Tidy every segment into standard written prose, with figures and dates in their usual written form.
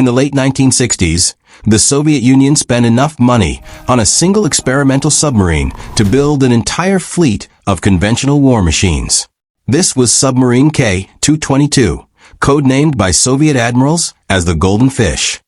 the late 1960s, the Soviet Union spent enough money on a single experimental submarine to build an entire fleet of conventional war machines. This was Submarine K-222, codenamed by Soviet admirals as the Golden Fish.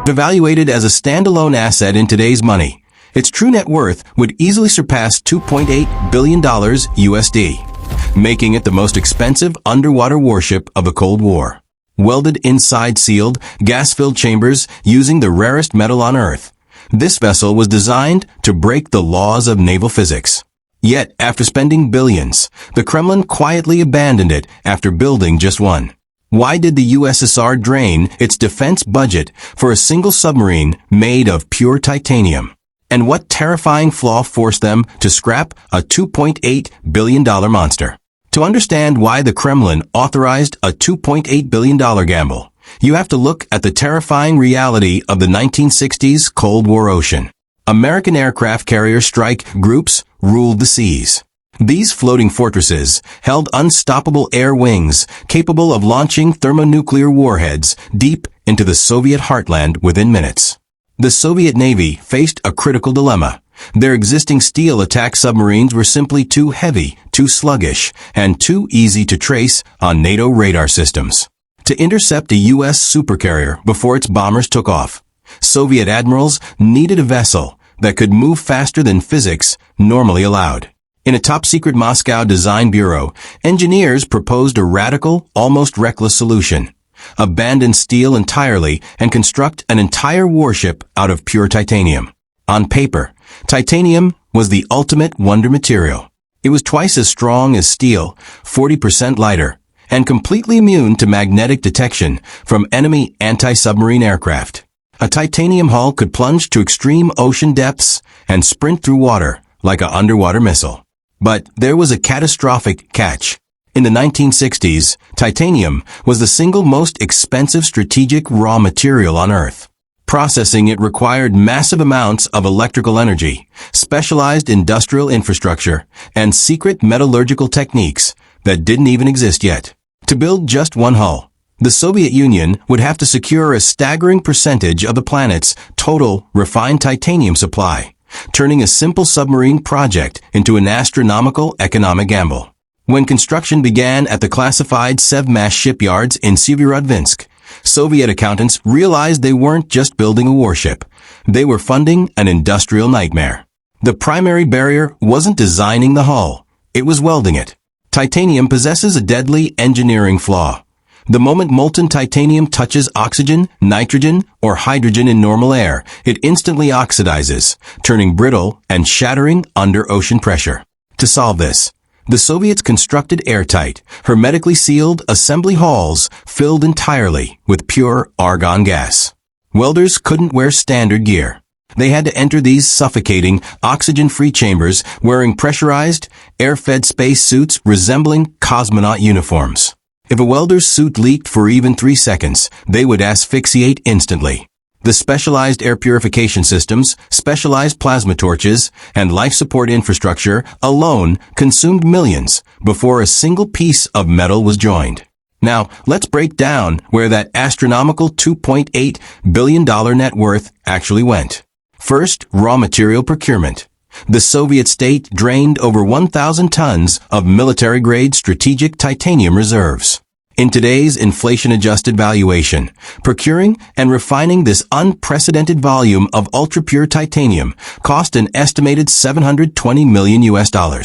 Evaluated as a standalone asset in today's money, its true net worth would easily surpass $2.8 billion USD, making it the most expensive underwater warship of the Cold War. Welded inside sealed, gas-filled chambers using the rarest metal on Earth, this vessel was designed to break the laws of naval physics. Yet, after spending billions, the Kremlin quietly abandoned it after building just one. Why did the USSR drain its defense budget for a single submarine made of pure titanium? And what terrifying flaw forced them to scrap a $2.8 billion monster? To understand why the Kremlin authorized a $2.8 billion gamble, you have to look at the terrifying reality of the 1960s Cold War ocean. American aircraft carrier strike groups ruled the seas. These floating fortresses held unstoppable air wings capable of launching thermonuclear warheads deep into the Soviet heartland within minutes. The Soviet Navy faced a critical dilemma. Their existing steel attack submarines were simply too heavy, too sluggish, and too easy to trace on NATO radar systems. To intercept a U.S. supercarrier before its bombers took off, Soviet admirals needed a vessel that could move faster than physics normally allowed. In a top-secret Moscow design bureau, engineers proposed a radical, almost reckless solution. Abandon steel entirely and construct an entire warship out of pure titanium. On paper, titanium was the ultimate wonder material. It was twice as strong as steel, 40% lighter, and completely immune to magnetic detection from enemy anti-submarine aircraft. A titanium hull could plunge to extreme ocean depths and sprint through water like an underwater missile. But there was a catastrophic catch. In the 1960s, titanium was the single most expensive strategic raw material on Earth. Processing it required massive amounts of electrical energy, specialized industrial infrastructure, and secret metallurgical techniques that didn't even exist yet. To build just one hull, the Soviet Union would have to secure a staggering percentage of the planet's total refined titanium supply, turning a simple submarine project into an astronomical economic gamble. When construction began at the classified Sevmash shipyards in Severodvinsk, Soviet accountants realized they weren't just building a warship. They were funding an industrial nightmare. The primary barrier wasn't designing the hull. It was welding it. Titanium possesses a deadly engineering flaw. The moment molten titanium touches oxygen, nitrogen, or hydrogen in normal air, it instantly oxidizes, turning brittle and shattering under ocean pressure. To solve this, the Soviets constructed airtight, hermetically sealed assembly halls filled entirely with pure argon gas. Welders couldn't wear standard gear. They had to enter these suffocating, oxygen-free chambers wearing pressurized, air-fed space suits resembling cosmonaut uniforms. If a welder's suit leaked for even 3 seconds, they would asphyxiate instantly. The specialized air purification systems, specialized plasma torches, and life support infrastructure alone consumed millions before a single piece of metal was joined. Now, let's break down where that astronomical $2.8 billion net worth actually went. First, raw material procurement. The Soviet state drained over 1,000 tons of military-grade strategic titanium reserves. In today's inflation-adjusted valuation, procuring and refining this unprecedented volume of ultra-pure titanium cost an estimated $720 million.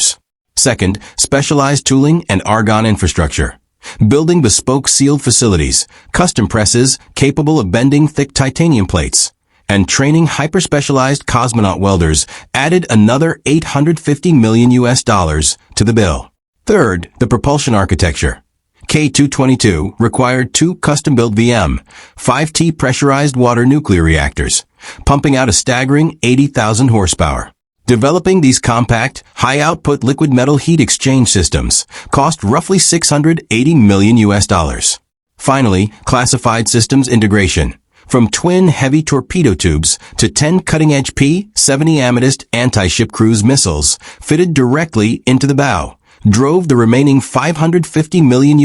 Second, specialized tooling and argon infrastructure. Building bespoke sealed facilities, custom presses capable of bending thick titanium plates, and training hyper-specialized cosmonaut welders added another $850 million to the bill. Third, the propulsion architecture. K-222 required 2 custom-built VM, 5T pressurized water nuclear reactors, pumping out a staggering 80,000 horsepower. Developing these compact, high-output liquid metal heat exchange systems cost roughly $680 million. Finally, classified systems integration. From twin heavy torpedo tubes to 10 cutting-edge P-70 Amethyst anti-ship cruise missiles fitted directly into the bow, drove the remaining $550 million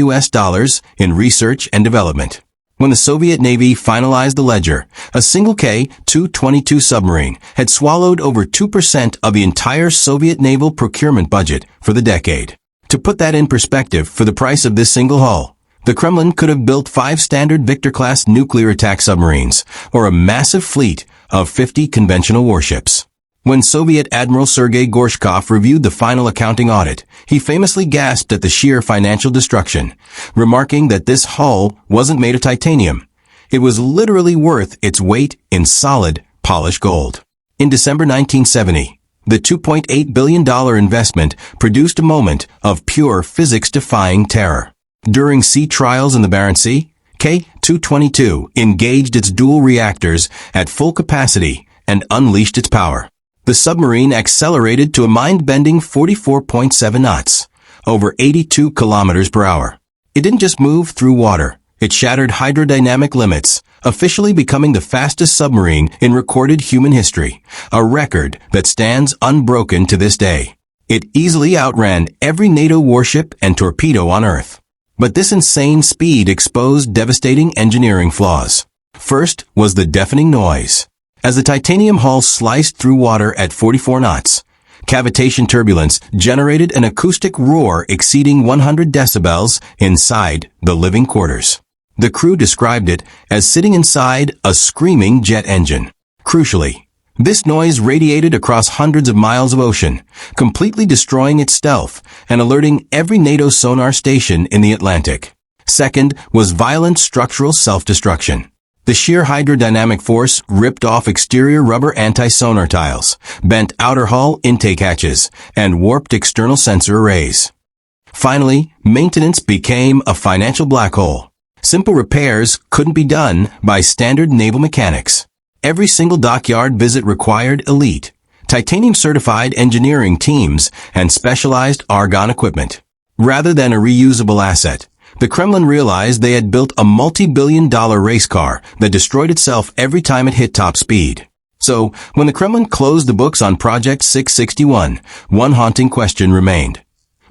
in research and development. When the Soviet Navy finalized the ledger, a single K-222 submarine had swallowed over 2% of the entire Soviet naval procurement budget for the decade. To put that in perspective, for the price of this single hull, the Kremlin could have built 5 standard Victor-class nuclear attack submarines, or a massive fleet of 50 conventional warships. When Soviet Admiral Sergei Gorshkov reviewed the final accounting audit, he famously gasped at the sheer financial destruction, remarking that this hull wasn't made of titanium. It was literally worth its weight in solid, polished gold. In December 1970, the $2.8 billion investment produced a moment of pure physics-defying terror. During sea trials in the Barents Sea, K-222 engaged its dual reactors at full capacity and unleashed its power. The submarine accelerated to a mind-bending 44.7 knots, over 82 kilometers per hour. It didn't just move through water. It shattered hydrodynamic limits, officially becoming the fastest submarine in recorded human history, a record that stands unbroken to this day. It easily outran every NATO warship and torpedo on Earth. But this insane speed exposed devastating engineering flaws. First was the deafening noise. As the titanium hull sliced through water at 44 knots, cavitation turbulence generated an acoustic roar exceeding 100 decibels inside the living quarters. The crew described it as sitting inside a screaming jet engine. Crucially, this noise radiated across hundreds of miles of ocean, completely destroying its stealth and alerting every NATO sonar station in the Atlantic. Second was violent structural self-destruction. The sheer hydrodynamic force ripped off exterior rubber anti-sonar tiles, bent outer hull intake hatches, and warped external sensor arrays. Finally, maintenance became a financial black hole. Simple repairs couldn't be done by standard naval mechanics. Every single dockyard visit required elite, titanium-certified engineering teams and specialized argon equipment. Rather than a reusable asset, the Kremlin realized they had built a multi-billion-dollar race car that destroyed itself every time it hit top speed. So, when the Kremlin closed the books on Project 661, one haunting question remained.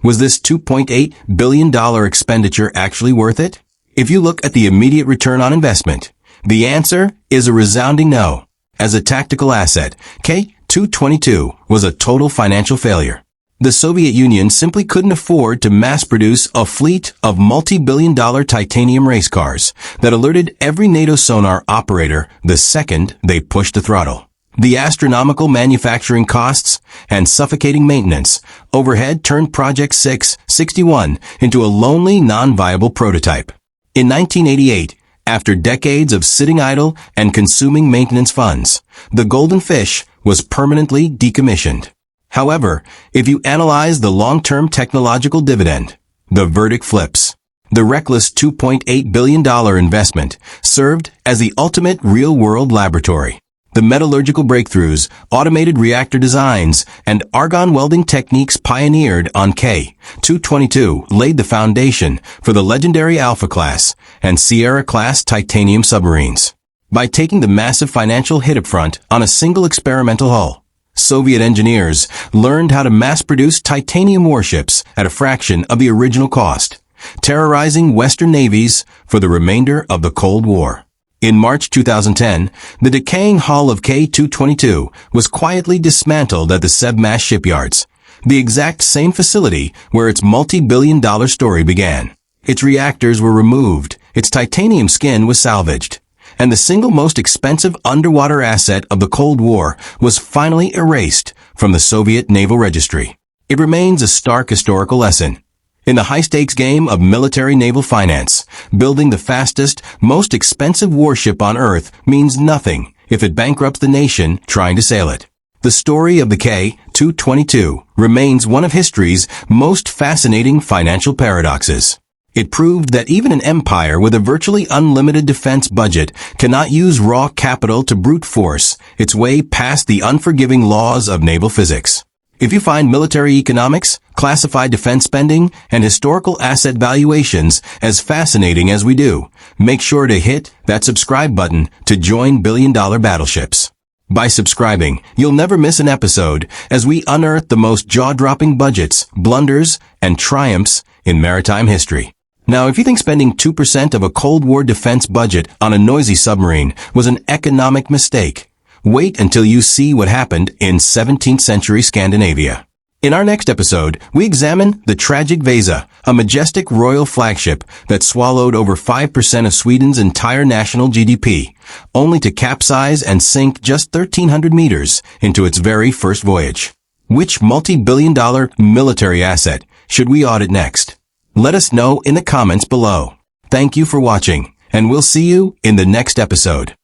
Was this $2.8 billion expenditure actually worth it? If you look at the immediate return on investment, the answer is a resounding no. As a tactical asset, K-222 was a total financial failure. The Soviet Union simply couldn't afford to mass-produce a fleet of multi-billion-dollar titanium race cars that alerted every NATO sonar operator the second they pushed the throttle. The astronomical manufacturing costs and suffocating maintenance overhead turned Project 661 into a lonely, non-viable prototype. In 1988, after decades of sitting idle and consuming maintenance funds, the Golden Fish was permanently decommissioned. However, if you analyze the long-term technological dividend, the verdict flips. The reckless $2.8 billion investment served as the ultimate real-world laboratory. The metallurgical breakthroughs, automated reactor designs, and argon welding techniques pioneered on K-222 laid the foundation for the legendary Alpha-class and Sierra-class titanium submarines. By taking the massive financial hit up front on a single experimental hull, Soviet engineers learned how to mass-produce titanium warships at a fraction of the original cost, terrorizing Western navies for the remainder of the Cold War. In March 2010, the decaying hull of K-222 was quietly dismantled at the Submarine shipyards, the exact same facility where its multi-billion-dollar story began. Its reactors were removed, its titanium skin was salvaged, and the single most expensive underwater asset of the Cold War was finally erased from the Soviet naval registry. It remains a stark historical lesson. In the high-stakes game of military naval finance, building the fastest, most expensive warship on Earth means nothing if it bankrupts the nation trying to sail it. The story of the K-222 remains one of history's most fascinating financial paradoxes. It proved that even an empire with a virtually unlimited defense budget cannot use raw capital to brute force its way past the unforgiving laws of naval physics. If you find military economics, classified defense spending, and historical asset valuations as fascinating as we do, make sure to hit that subscribe button to join billion-dollar battleships. By subscribing, you'll never miss an episode as we unearth the most jaw-dropping budgets, blunders, and triumphs in maritime history. Now, if you think spending 2% of a Cold War defense budget on a noisy submarine was an economic mistake, wait until you see what happened in 17th century Scandinavia. In our next episode, we examine the tragic Vasa, a majestic royal flagship that swallowed over 5% of Sweden's entire national GDP, only to capsize and sink just 1,300 meters into its very first voyage. Which multi-billion-dollar military asset should we audit next? Let us know in the comments below. Thank you for watching, and we'll see you in the next episode.